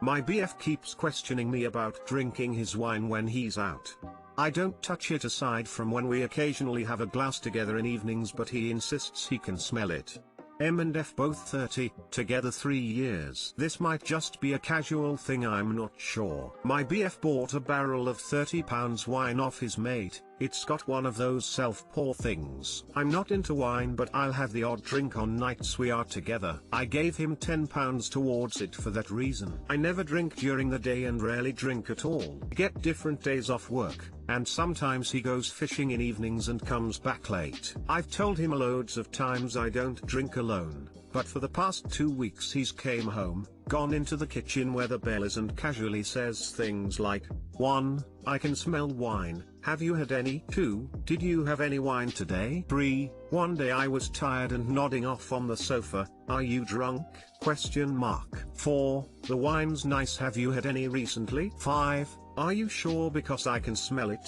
My BF keeps questioning me about drinking his wine when he's out. I don't touch it aside from when we occasionally have a glass together in evenings, but he insists he can smell it. M and F both 30, together 3 years. This might just be a casual thing, I'm not sure. My BF bought a barrel of £30 wine off his mate. It's got one of those self-pour things. I'm not into wine, but I'll have the odd drink on nights we are together. I gave him £10 towards it for that reason. I never drink during the day and rarely drink at all. I get different days off work, and sometimes he goes fishing in evenings and comes back late. I've told him loads of times I don't drink alone, but for the past 2 weeks he's came home, gone into the kitchen where the bell is, and casually says things like, 1. I can smell wine. Have you had any? 2. Did you have any wine today? 3. One day I was tired and nodding off on the sofa. Are you drunk? 4. The wine's nice. Have you had any recently? 5. Are you sure because I can smell it?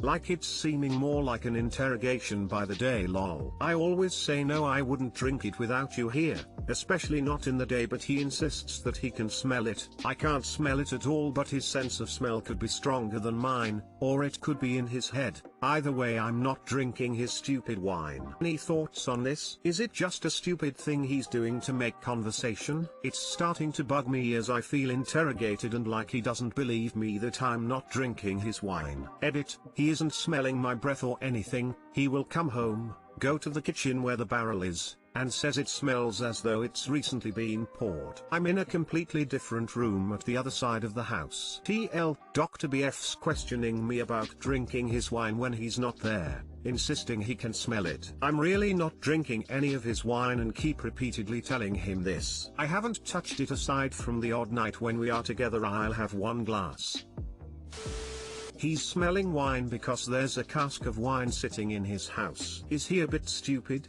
Like it's seeming more like an interrogation by the day, lol. I always say no, I wouldn't drink it without you here, especially not in the day, but he insists that he can smell it. I can't smell it at all, but his sense of smell could be stronger than mine, or it could be in his head. Either way, I'm not drinking his stupid wine. Any thoughts on this? Is it just a stupid thing he's doing to make conversation? It's starting to bug me as I feel interrogated and like he doesn't believe me that I'm not drinking his wine. Edit, he isn't smelling my breath or anything. He will come home, go to the kitchen where the barrel is, and says it smells as though it's recently been poured. I'm in a completely different room at the other side of the house. TL, Dr. BF's questioning me about drinking his wine when he's not there, insisting he can smell it. I'm really not drinking any of his wine and keep repeatedly telling him this. I haven't touched it aside from the odd night when we are together. I'll have 1 glass. He's smelling wine because there's a cask of wine sitting in his house. Is he a bit stupid?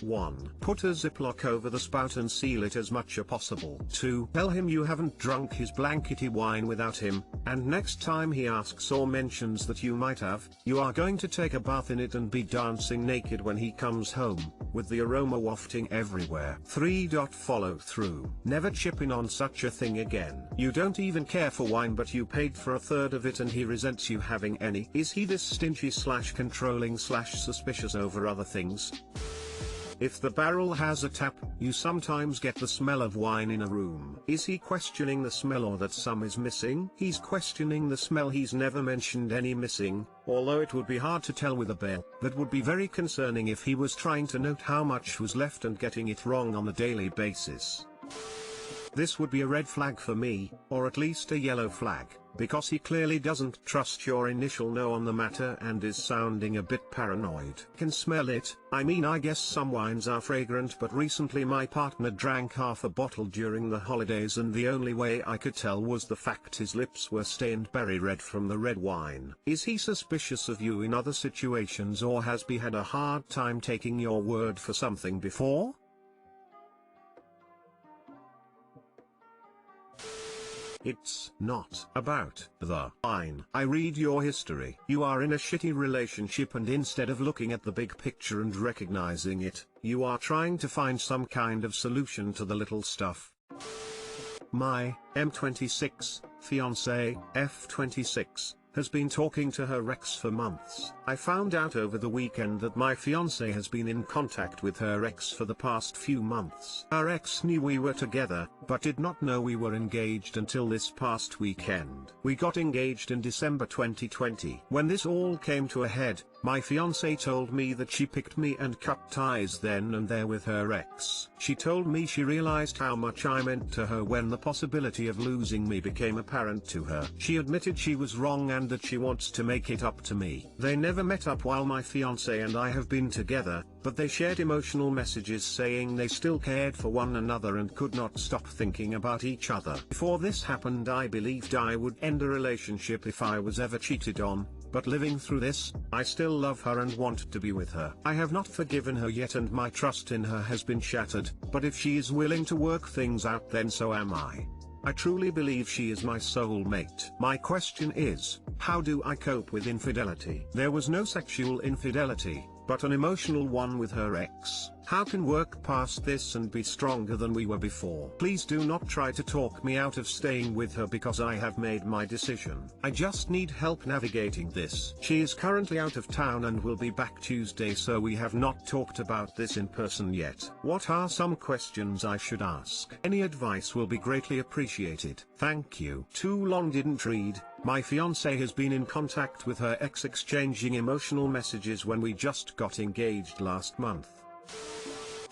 1. Put a ziplock over the spout and seal it as much as possible. 2. Tell him you haven't drunk his blankety wine without him, and next time he asks or mentions that you might have, you are going to take a bath in it and be dancing naked when he comes home, with the aroma wafting everywhere. 3. Follow through. Never chip in on such a thing again. You don't even care for wine, but you paid for 1/3 of it and he resents you having any. Is he this stingy / controlling / suspicious over other things? If the barrel has a tap, you sometimes get the smell of wine in a room. Is he questioning the smell or that some is missing? He's questioning the smell. He's never mentioned any missing, although it would be hard to tell with a bell. That would be very concerning if he was trying to note how much was left and getting it wrong on a daily basis. This would be a red flag for me, or at least a yellow flag, because he clearly doesn't trust your initial no on the matter and is sounding a bit paranoid. Can smell it. I mean, I guess some wines are fragrant, but recently my partner drank half a bottle during the holidays and the only way I could tell was the fact his lips were stained berry red from the red wine. Is he suspicious of you in other situations, or has he had a hard time taking your word for something before? It's not about the wine. I read your history. You are in a shitty relationship, and instead of looking at the big picture and recognizing it, you are trying to find some kind of solution to the little stuff. My M26 fiance, F26, has been talking to her ex for months. I found out over the weekend that my fiance has been in contact with her ex for the past few months. Our ex knew we were together, but did not know we were engaged until this past weekend. We got engaged in December 2020. When this all came to a head, my fiance told me that she picked me and cut ties then and there with her ex. She told me she realized how much I meant to her when the possibility of losing me became apparent to her. She admitted she was wrong and that she wants to make it up to me. They never met up while my fiance and I have been together, but they shared emotional messages saying they still cared for one another and could not stop thinking about each other. Before this happened, I believed I would end a relationship if I was ever cheated on, but living through this, I still love her and want to be with her. I have not forgiven her yet and my trust in her has been shattered, but if she is willing to work things out, then so am I. I truly believe she is my soulmate. My question is, how do I cope with infidelity? There was no sexual infidelity, but an emotional one with her ex. How can work past this and be stronger than we were before? Please do not try to talk me out of staying with her because I have made my decision. I just need help navigating this. She is currently out of town and will be back Tuesday, so we have not talked about this in person yet. What are some questions I should ask? Any advice will be greatly appreciated. Thank you. Too long didn't read. My fiance has been in contact with her ex, exchanging emotional messages when we just got engaged last month.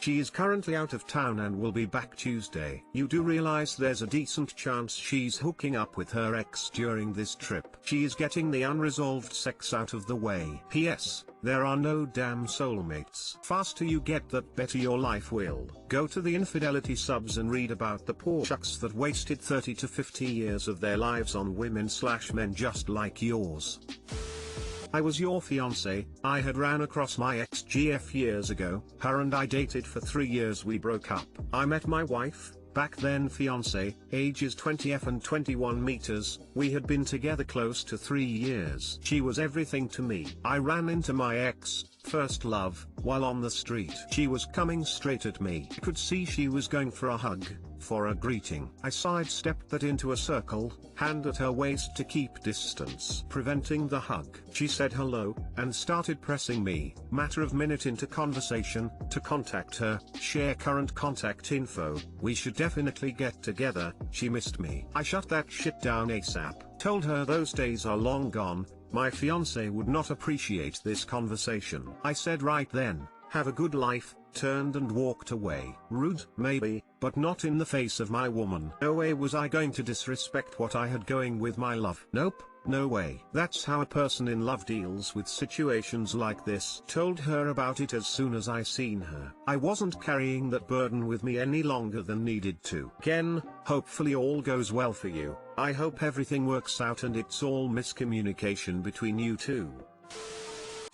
She is currently out of town and will be back Tuesday. You do realize there's a decent chance she's hooking up with her ex during this trip. She is getting the unresolved sex out of the way. P.S. There are no damn soulmates. Faster you get that, better your life will. Go to the infidelity subs and read about the poor shucks that wasted 30 to 50 years of their lives on women/men just like yours. I was your fiance. I had ran across my ex-GF years ago. Her and I dated for 3 years. We broke up. I met my wife, back then fiance, ages 20 and 21 meters. We had been together close to 3 years. She was everything to me. I ran into my ex, first love, while on the street. She was coming straight at me. I could see she was going for a hug, for a greeting. I sidestepped that into a circle, hand at her waist to keep distance, preventing the hug. She said hello, and started pressing me. Matter of minute into conversation, to contact her, share current contact info. We should definitely get together. She missed me. I shut that shit down ASAP. Told her those days are long gone. My fiance would not appreciate this conversation. I said right then, have a good life, turned and walked away. Rude, maybe, but not in the face of my woman. No way was I going to disrespect what I had going with my love. Nope, no way. That's how a person in love deals with situations like this. Told her about it as soon as I seen her. I wasn't carrying that burden with me any longer than needed to. Ken, hopefully all goes well for you. I hope everything works out and it's all miscommunication between you two.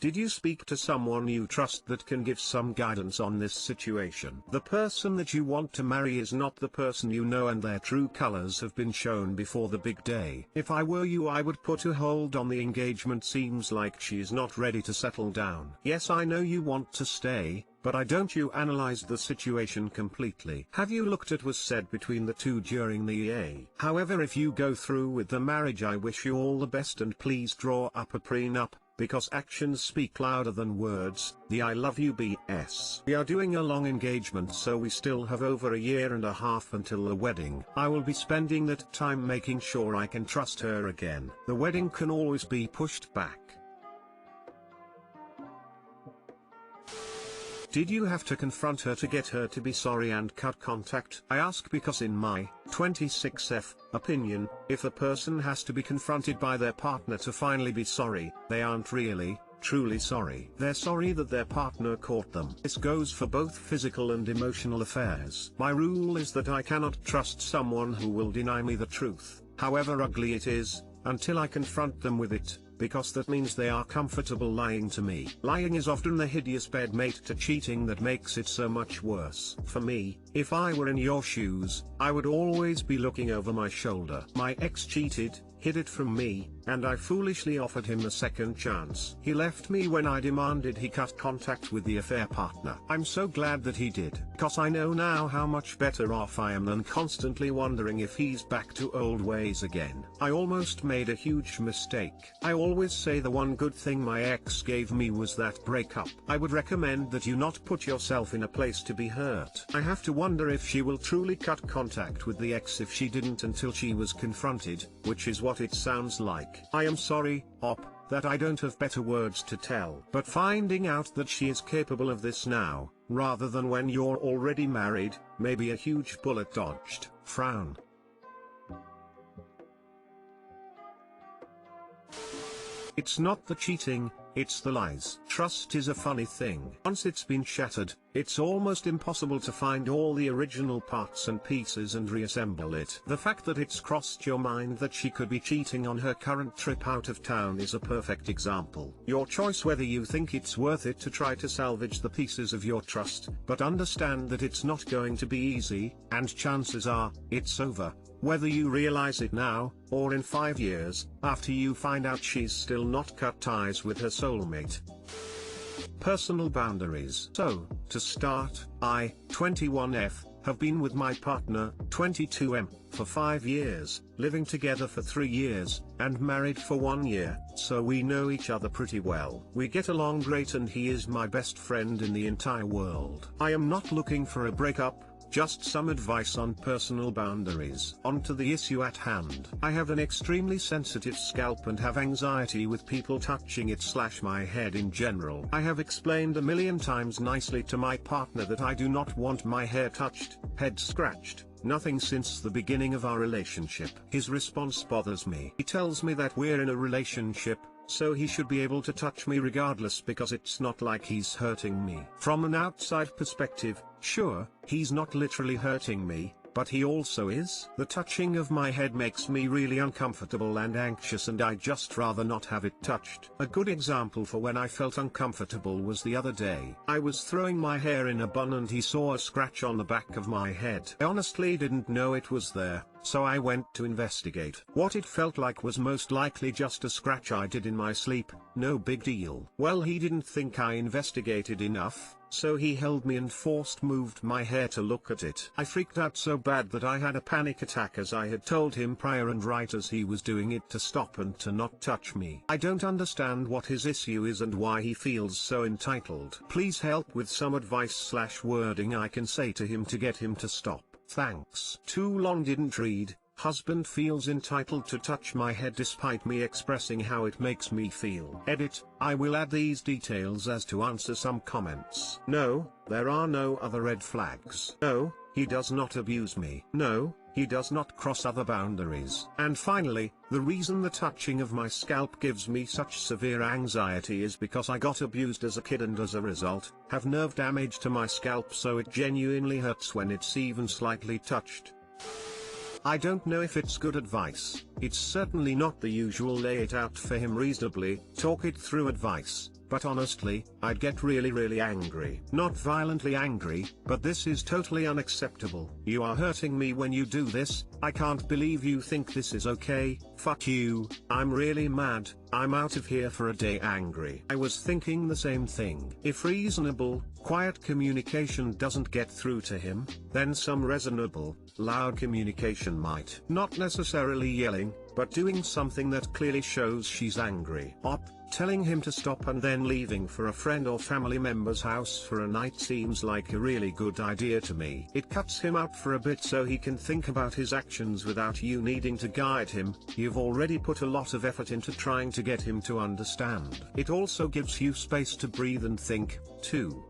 Did you speak to someone you trust that can give some guidance on this situation? The person that you want to marry is not the person you know, and their true colors have been shown before the big day. If I were you, I would put a hold on the engagement. Seems like she is not ready to settle down. Yes, I know you want to stay, but don't you analyze the situation completely? Have you looked at what was said between the two during the EA? However, if you go through with the marriage, I wish you all the best, and please draw up a prenup, because actions speak louder than words. The I love you BS. We are doing a long engagement, so we still have over a year and a half until the wedding. I will be spending that time making sure I can trust her again. The wedding can always be pushed back. Did you have to confront her to get her to be sorry and cut contact? I ask because in my 26F opinion, if a person has to be confronted by their partner to finally be sorry, they aren't really, truly sorry. They're sorry that their partner caught them. This goes for both physical and emotional affairs. My rule is that I cannot trust someone who will deny me the truth, however ugly it is, until I confront them with it, because that means they are comfortable lying to me. Lying is often the hideous bedmate to cheating that makes it so much worse. For me, if I were in your shoes, I would always be looking over my shoulder. My ex cheated, hid it from me, and I foolishly offered him a second chance. He left me when I demanded he cut contact with the affair partner. I'm so glad that he did, cause I know now how much better off I am than constantly wondering if he's back to old ways again. I almost made a huge mistake. I always say the one good thing my ex gave me was that breakup. I would recommend that you not put yourself in a place to be hurt. I have to wonder if she will truly cut contact with the ex if she didn't until she was confronted, which is what it sounds like. I am sorry, Op, that I don't have better words to tell. But finding out that she is capable of this now, rather than when you're already married, may be a huge bullet dodged. Frown. It's not the cheating, it's the lies. Trust is a funny thing. Once it's been shattered, it's almost impossible to find all the original parts and pieces and reassemble it. The fact that it's crossed your mind that she could be cheating on her current trip out of town is a perfect example. Your choice whether you think it's worth it to try to salvage the pieces of your trust, but understand that it's not going to be easy, and chances are, it's over. Whether you realize it now, or in 5 years, after you find out she's still not cut ties with her soulmate. Personal boundaries. So, to start, I, 21F, have been with my partner, 22M, for 5 years, living together for 3 years, and married for 1 year, so we know each other pretty well. We get along great and he is my best friend in the entire world. I am not looking for a breakup, just some advice on personal boundaries. On to the issue at hand. I have an extremely sensitive scalp and have anxiety with people touching it / my head in general. I have explained a million times nicely to my partner that I do not want my hair touched, head scratched, nothing since the beginning of our relationship. His response bothers me. He tells me that we're in a relationship, so he should be able to touch me regardless because it's not like he's hurting me. From an outside perspective, sure, he's not literally hurting me, but he also is. The touching of my head makes me really uncomfortable and anxious and I just rather not have it touched. A good example for when I felt uncomfortable was the other day. I was throwing my hair in a bun and he saw a scratch on the back of my head. I honestly didn't know it was there, so I went to investigate. What it felt like was most likely just a scratch I did in my sleep, no big deal. Well, he didn't think I investigated enough, so he held me and moved my hair to look at it. I freaked out so bad that I had a panic attack as I had told him prior and right as he was doing it to stop and to not touch me. I don't understand what his issue is and why he feels so entitled. Please help with some advice / wording I can say to him to get him to stop. Thanks. Too long didn't read. Husband feels entitled to touch my head despite me expressing how it makes me feel. Edit, I will add these details as to answer some comments. No, there are no other red flags. No, he does not abuse me. No, he does not cross other boundaries. And finally, the reason the touching of my scalp gives me such severe anxiety is because I got abused as a kid and as a result, have nerve damage to my scalp so it genuinely hurts when it's even slightly touched. I don't know if it's good advice. It's certainly not the usual lay it out for him reasonably, talk it through advice, but honestly, I'd get really angry. Not violently angry, but this is totally unacceptable. You are hurting me when you do this, I can't believe you think this is okay, fuck you, I'm really mad, I'm out of here for a day angry. I was thinking the same thing. If reasonable, quiet communication doesn't get through to him, then some reasonable, loud communication might. Not necessarily yelling, but doing something that clearly shows she's angry. Telling him to stop and then leaving for a friend or family member's house for a night seems like a really good idea to me. It cuts him out for a bit so he can think about his actions without you needing to guide him. You've already put a lot of effort into trying to get him to understand. It also gives you space to breathe and think, too.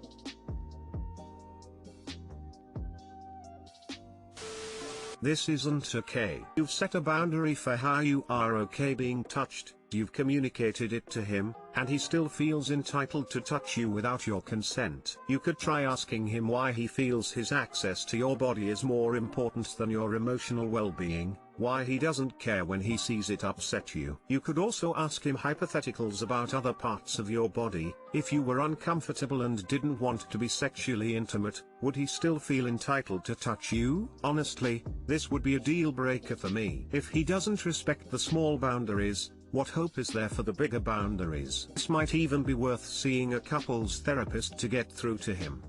This isn't okay. You've set a boundary for how you are okay being touched, you've communicated it to him, and he still feels entitled to touch you without your consent. You could try asking him why he feels his access to your body is more important than your emotional well-being, why he doesn't care when he sees it upset you. You could also ask him hypotheticals about other parts of your body. If you were uncomfortable and didn't want to be sexually intimate, would he still feel entitled to touch you? Honestly, this would be a deal breaker for me. If he doesn't respect the small boundaries, what hope is there for the bigger boundaries? This might even be worth seeing a couples therapist to get through to him.